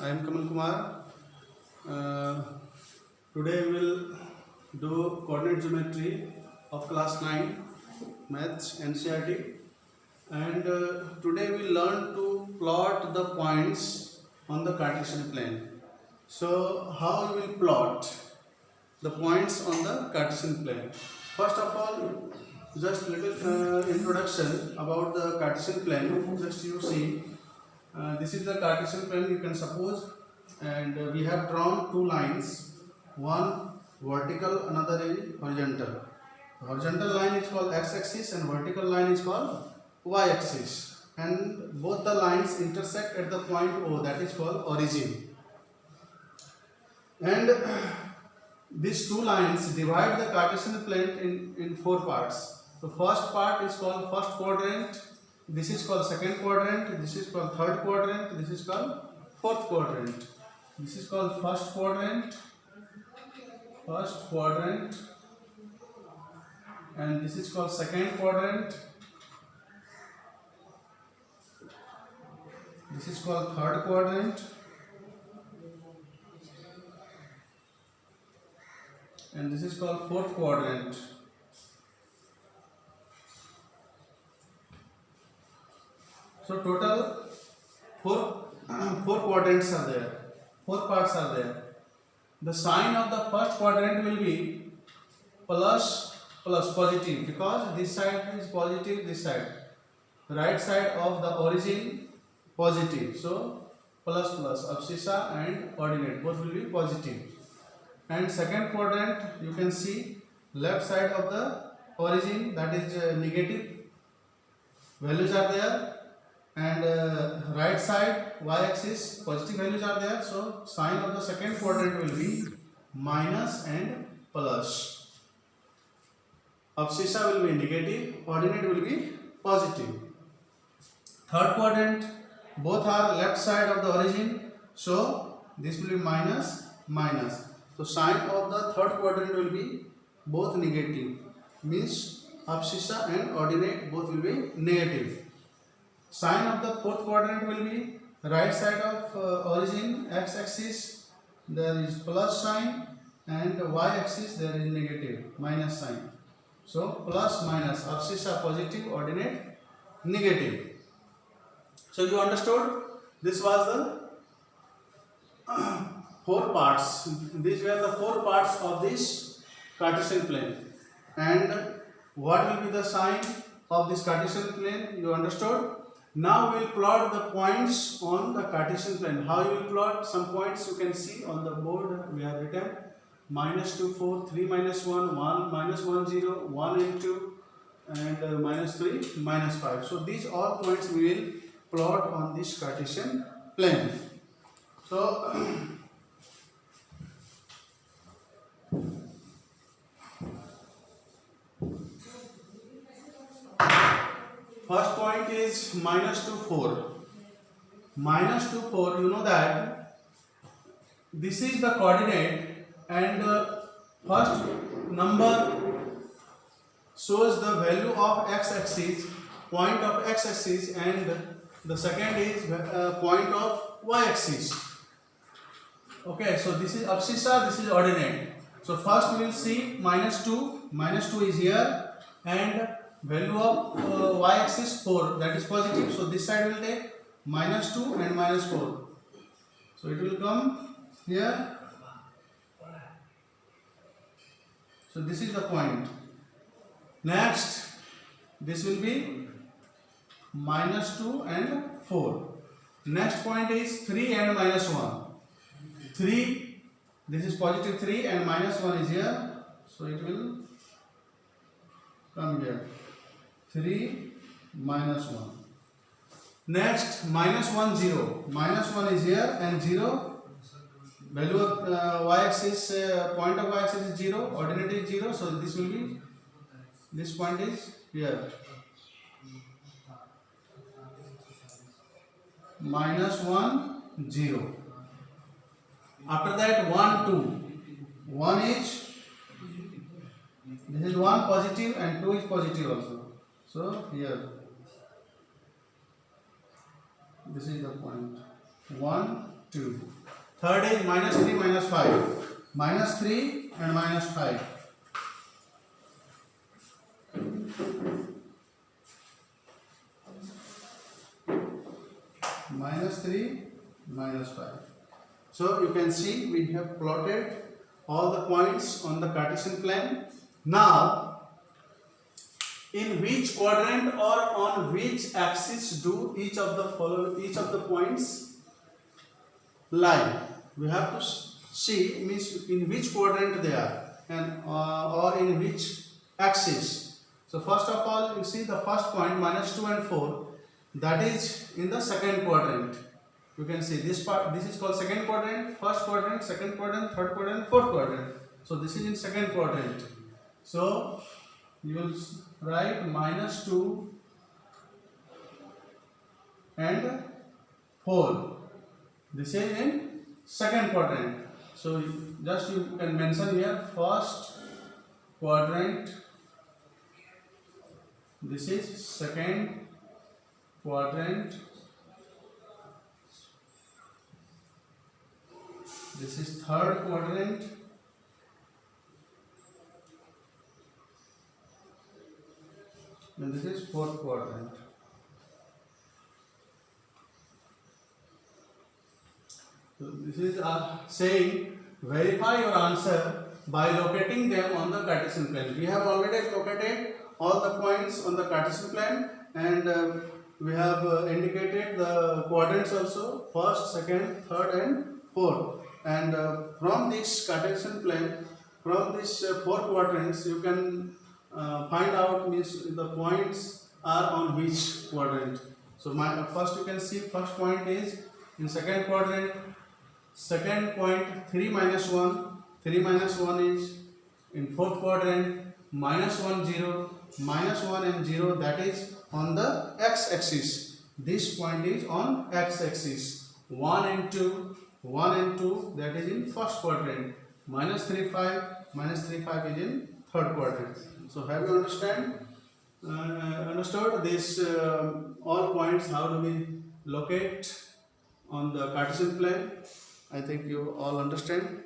I am Kamal Kumar. Today we will do coordinate geometry of class 9 maths NCERT, and today we learn to plot the points on the Cartesian plane. So how you will plot the points on the Cartesian plane? First of all, just little introduction about the Cartesian plane. Just you see, this is the Cartesian plane, you can suppose, and we have drawn two lines, one vertical, another is horizontal. The horizontal line is called x-axis and vertical line is called y-axis, and both the lines intersect at the point O, that is called origin. And these two lines divide the Cartesian plane in four parts. The first part is called first quadrant, this is called second quadrant, this is called third quadrant, this is called fourth quadrant. This is called first quadrant, and this is called second quadrant, this is called third quadrant, and this is called fourth quadrant. So total four quadrants are there, four parts are there. The sign of the first quadrant will be plus positive, because this side is positive, this side. Right side of the origin positive, so plus abscissa and ordinate both will be positive. And second quadrant, you can see left side of the origin, that is negative values are there, and right side y-axis positive values are there, so sign of the second quadrant will be minus and plus. Abscissa will be negative, ordinate will be positive. Third quadrant, both are left side of the origin, so this will be minus. So sign of the third quadrant will be both negative, means abscissa and ordinate both will be negative. Sign of the fourth quadrant will be right side of origin, x-axis there is plus sign, and y-axis there is negative minus sign. So plus minus, abscissa positive, ordinate negative. So you understood? This was the four parts. These were the four parts of this Cartesian plane. And what will be the sign of this Cartesian plane? You understood? Now we will plot the points on the Cartesian plane. How you will plot? Some points you can see on the board. We have written -2, 4, 3, -1, 1, -1, 0, 1 and 2, and -3, -5. So these all points we will plot on this Cartesian plane. So first point is -2, 4. -2, 4, you know that this is the coordinate, and first number shows the value of x-axis, point of x-axis, and the second is point of y-axis. Okay, so this is abscissa, this is ordinate. So first we will see -2 is here, and value of y-axis 4, that is positive, so this side will take -2 and -4, so it will come here. So this is the point. Next, this will be -2 and 4. Next point is 3 and -1. 3, this is positive 3 and -1 is here, so it will come here. 3 -1. Next, -1, 0. -1 is here, and 0, value of y-axis, point of y-axis is 0, ordinate is 0, so this will be, this point is here. -1, 0. After that 1, 2. 1 is, this is 1 positive and 2 is positive also. So here, this is the point. 1 2. Third is minus 3 minus 5. Minus 3 and minus 5. Minus 3 minus 5. So you can see we have plotted all the points on the Cartesian plane. Now, in which quadrant or on which axis do each of the points lie? We have to see means in which quadrant they are and or in which axis. So first of all, you see the first point minus 2 and 4, that is in the second quadrant. You can see this part, this is called second quadrant, first quadrant, second quadrant, third quadrant, fourth quadrant. So this is in second quadrant. So you will write minus 2 and 4. This is in second quadrant. So you can mention here first quadrant. This is second quadrant. This is third quadrant. And this is fourth quadrant. So this is saying verify your answer by locating them on the Cartesian plane. We have already located all the points on the Cartesian plane, and we have indicated the quadrants also, first, second, third and fourth. And from this Cartesian plane, from these four quadrants, you can find out means the points are on which quadrant. So first you can see first point is in second quadrant. Second point 3 minus 1. 3 minus 1 is in fourth quadrant. Minus 1 0. Minus 1 and 0, that is on the x-axis. This point is on x-axis. 1 and 2. 1 and 2, that is in first quadrant. Minus 3 5. Minus 3 5 is in third quadrant. So have you understood this all points? How do we locate on the Cartesian plane? I think you all understand.